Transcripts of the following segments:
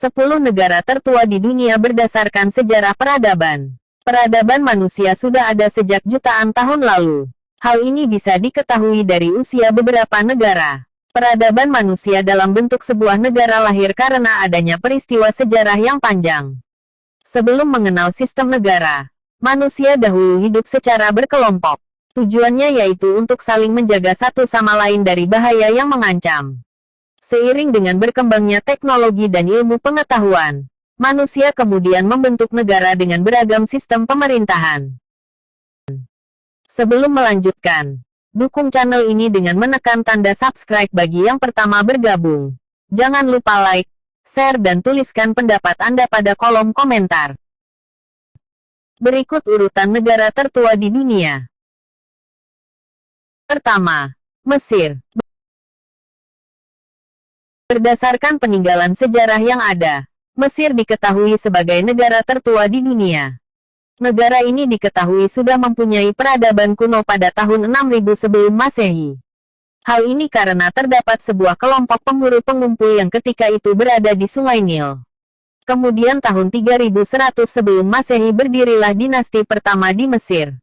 10 negara tertua di dunia berdasarkan sejarah peradaban. Peradaban manusia sudah ada sejak jutaan tahun lalu. Hal ini bisa diketahui dari usia beberapa negara. Peradaban manusia dalam bentuk sebuah negara lahir karena adanya peristiwa sejarah yang panjang. Sebelum mengenal sistem negara, manusia dahulu hidup secara berkelompok. Tujuannya yaitu untuk saling menjaga satu sama lain dari bahaya yang mengancam. Seiring dengan berkembangnya teknologi dan ilmu pengetahuan, manusia kemudian membentuk negara dengan beragam sistem pemerintahan. Sebelum melanjutkan, dukung channel ini dengan menekan tanda subscribe bagi yang pertama bergabung. Jangan lupa like, share dan tuliskan pendapat Anda pada kolom komentar. Berikut urutan negara tertua di dunia. Pertama, Mesir. Berdasarkan peninggalan sejarah yang ada, Mesir diketahui sebagai negara tertua di dunia. Negara ini diketahui sudah mempunyai peradaban kuno pada tahun 6000 sebelum Masehi. Hal ini karena terdapat sebuah kelompok pemburu pengumpul yang ketika itu berada di Sungai Nil. Kemudian tahun 3100 sebelum Masehi berdirilah dinasti pertama di Mesir.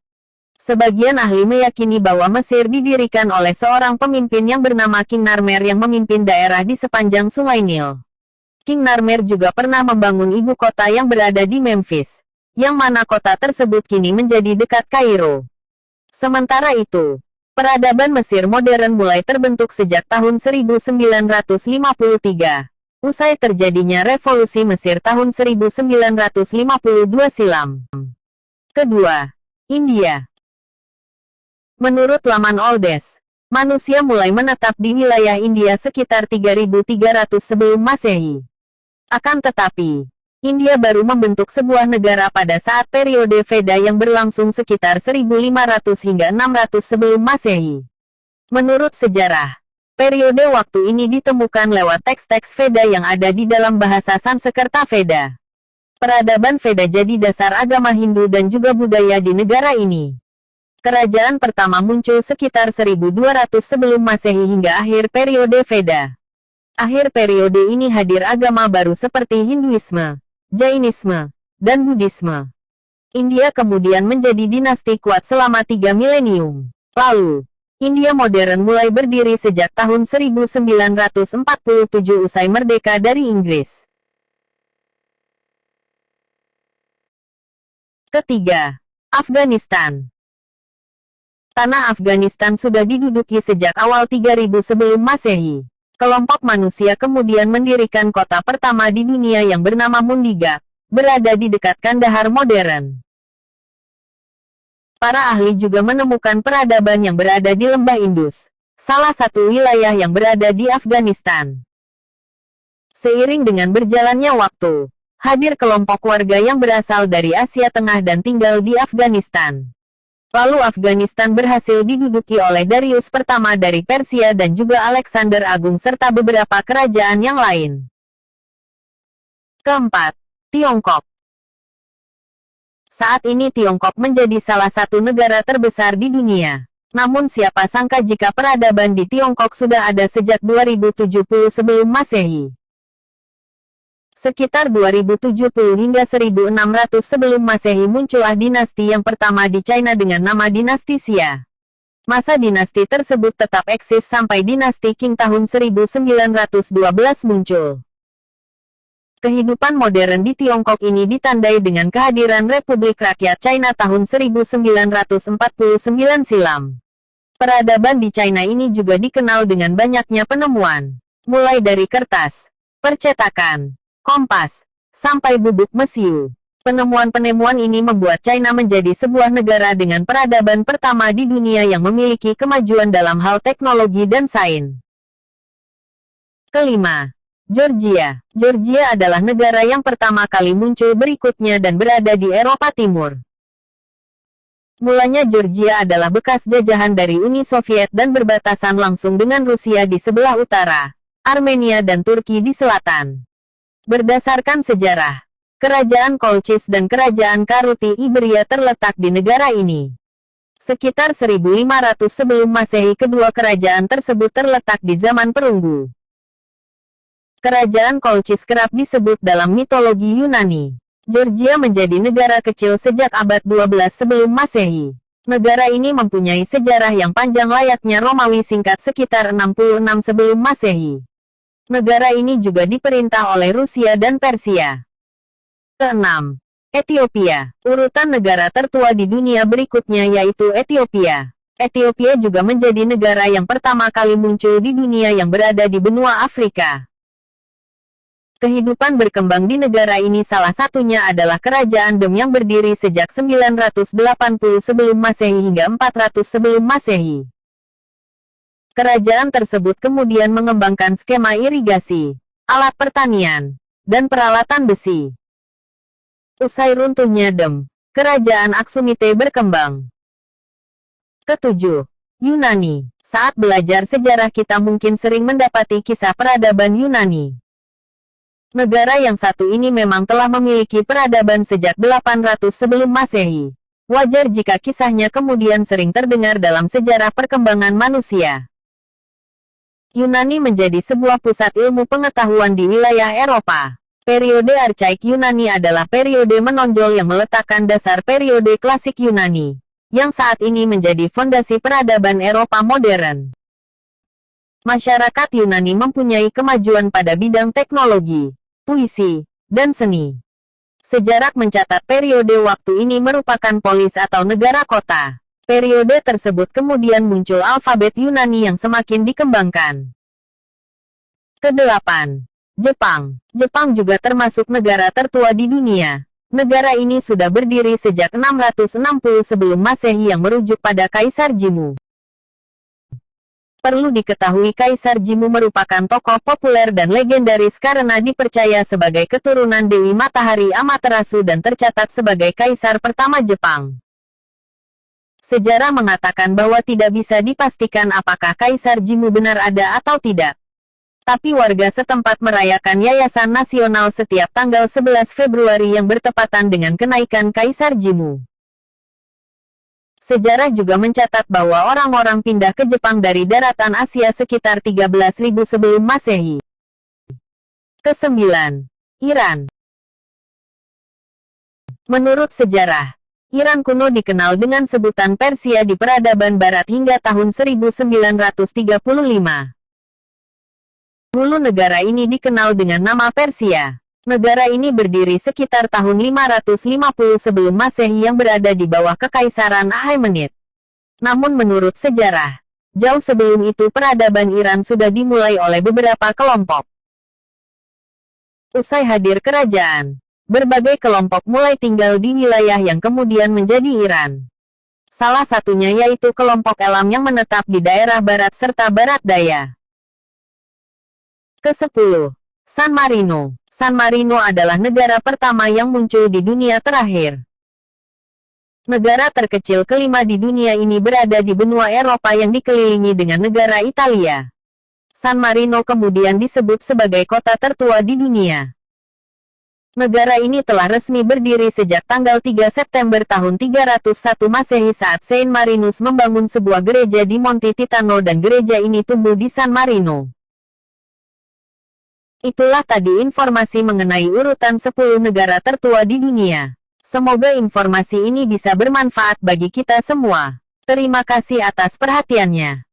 Sebagian ahli meyakini bahwa Mesir didirikan oleh seorang pemimpin yang bernama King Narmer yang memimpin daerah di sepanjang Sungai Nil. King Narmer juga pernah membangun ibu kota yang berada di Memphis, yang mana kota tersebut kini menjadi dekat Kairo. Sementara itu, peradaban Mesir modern mulai terbentuk sejak tahun 1953, usai terjadinya revolusi Mesir tahun 1952 silam. Kedua, India. Menurut laman Oldes, manusia mulai menetap di wilayah India sekitar 3300 sebelum Masehi. Akan tetapi, India baru membentuk sebuah negara pada saat periode Veda yang berlangsung sekitar 1500 hingga 600 sebelum Masehi. Menurut sejarah, periode waktu ini ditemukan lewat teks-teks Veda yang ada di dalam bahasa Sanskerta Veda. Peradaban Veda jadi dasar agama Hindu dan juga budaya di negara ini. Kerajaan pertama muncul sekitar 1200 sebelum Masehi hingga akhir periode Veda. Akhir periode ini hadir agama baru seperti Hinduisme, Jainisme, dan Buddhisme. India kemudian menjadi dinasti kuat selama 3 milenium. Lalu, India modern mulai berdiri sejak tahun 1947 usai merdeka dari Inggris. Ketiga, Afghanistan. Tanah Afghanistan sudah diduduki sejak awal 3000 sebelum Masehi. Kelompok manusia kemudian mendirikan kota pertama di dunia yang bernama Mundiga, berada di dekat Kandahar modern. Para ahli juga menemukan peradaban yang berada di Lembah Indus, salah satu wilayah yang berada di Afghanistan. Seiring dengan berjalannya waktu, hadir kelompok warga yang berasal dari Asia Tengah dan tinggal di Afghanistan. Lalu Afghanistan berhasil diduduki oleh Darius pertama dari Persia dan juga Alexander Agung serta beberapa kerajaan yang lain. Keempat, Tiongkok. Saat ini Tiongkok menjadi salah satu negara terbesar di dunia. Namun siapa sangka jika peradaban di Tiongkok sudah ada sejak 2070 sebelum Masehi. Sekitar 2070 hingga 1600 sebelum Masehi muncullah dinasti yang pertama di China dengan nama dinasti Xia. Masa dinasti tersebut tetap eksis sampai dinasti Qing tahun 1912 muncul. Kehidupan modern di Tiongkok ini ditandai dengan kehadiran Republik Rakyat China tahun 1949 silam. Peradaban di China ini juga dikenal dengan banyaknya penemuan, mulai dari kertas, percetakan, kompas, sampai bubuk mesiu. Penemuan-penemuan ini membuat China menjadi sebuah negara dengan peradaban pertama di dunia yang memiliki kemajuan dalam hal teknologi dan sains. Kelima, Georgia. Georgia adalah negara yang pertama kali muncul berikutnya dan berada di Eropa Timur. Mulanya Georgia adalah bekas jajahan dari Uni Soviet dan berbatasan langsung dengan Rusia di sebelah utara, Armenia dan Turki di selatan. Berdasarkan sejarah, Kerajaan Kolchis dan Kerajaan Karuti Iberia terletak di negara ini. Sekitar 1500 sebelum Masehi kedua kerajaan tersebut terletak di zaman perunggu. Kerajaan Kolchis kerap disebut dalam mitologi Yunani. Georgia menjadi negara kecil sejak abad 12 sebelum Masehi. Negara ini mempunyai sejarah yang panjang layaknya Romawi singkat sekitar 66 sebelum Masehi. Negara ini juga diperintah oleh Rusia dan Persia. Keenam, Ethiopia. Urutan negara tertua di dunia berikutnya yaitu Ethiopia. Ethiopia juga menjadi negara yang pertama kali muncul di dunia yang berada di benua Afrika. Kehidupan berkembang di negara ini salah satunya adalah Kerajaan Dem yang berdiri sejak 980 sebelum Masehi hingga 400 sebelum Masehi. Kerajaan tersebut kemudian mengembangkan skema irigasi, alat pertanian, dan peralatan besi. Usai runtuhnya Dem, Kerajaan Aksumite berkembang. Ketujuh, Yunani. Saat belajar sejarah kita mungkin sering mendapati kisah peradaban Yunani. Negara yang satu ini memang telah memiliki peradaban sejak 800 sebelum Masehi. Wajar jika kisahnya kemudian sering terdengar dalam sejarah perkembangan manusia. Yunani menjadi sebuah pusat ilmu pengetahuan di wilayah Eropa. Periode Archaik Yunani adalah periode menonjol yang meletakkan dasar periode klasik Yunani, yang saat ini menjadi fondasi peradaban Eropa modern. Masyarakat Yunani mempunyai kemajuan pada bidang teknologi, puisi, dan seni. Sejarah mencatat periode waktu ini merupakan polis atau negara kota. Periode tersebut kemudian muncul alfabet Yunani yang semakin dikembangkan. Kedelapan, Jepang. Jepang juga termasuk negara tertua di dunia. Negara ini sudah berdiri sejak 660 sebelum Masehi yang merujuk pada Kaisar Jimmu. Perlu diketahui Kaisar Jimmu merupakan tokoh populer dan legendaris karena dipercaya sebagai keturunan Dewi Matahari Amaterasu dan tercatat sebagai Kaisar pertama Jepang. Sejarah mengatakan bahwa tidak bisa dipastikan apakah Kaisar Jimmu benar ada atau tidak. Tapi warga setempat merayakan Yayasan Nasional setiap tanggal 11 Februari yang bertepatan dengan kenaikan Kaisar Jimmu. Sejarah juga mencatat bahwa orang-orang pindah ke Jepang dari daratan Asia sekitar 13.000 sebelum Masehi. Kesembilan, Iran. Menurut sejarah, Iran kuno dikenal dengan sebutan Persia di peradaban barat hingga tahun 1935. Hulu negara ini dikenal dengan nama Persia. Negara ini berdiri sekitar tahun 550 sebelum Masehi yang berada di bawah Kekaisaran Achaemenid. Namun menurut sejarah, jauh sebelum itu peradaban Iran sudah dimulai oleh beberapa kelompok. Usai hadir kerajaan, berbagai kelompok mulai tinggal di wilayah yang kemudian menjadi Iran. Salah satunya yaitu kelompok Elam yang menetap di daerah barat serta barat daya. Ke-10. San Marino. San Marino adalah negara pertama yang muncul di dunia terakhir. Negara terkecil kelima di dunia ini berada di benua Eropa yang dikelilingi dengan negara Italia. San Marino kemudian disebut sebagai kota tertua di dunia. Negara ini telah resmi berdiri sejak tanggal 3 September tahun 301 Masehi saat Saint Marinus membangun sebuah gereja di Monte Titano dan gereja ini tumbuh di San Marino. Itulah tadi informasi mengenai urutan 10 negara tertua di dunia. Semoga informasi ini bisa bermanfaat bagi kita semua. Terima kasih atas perhatiannya.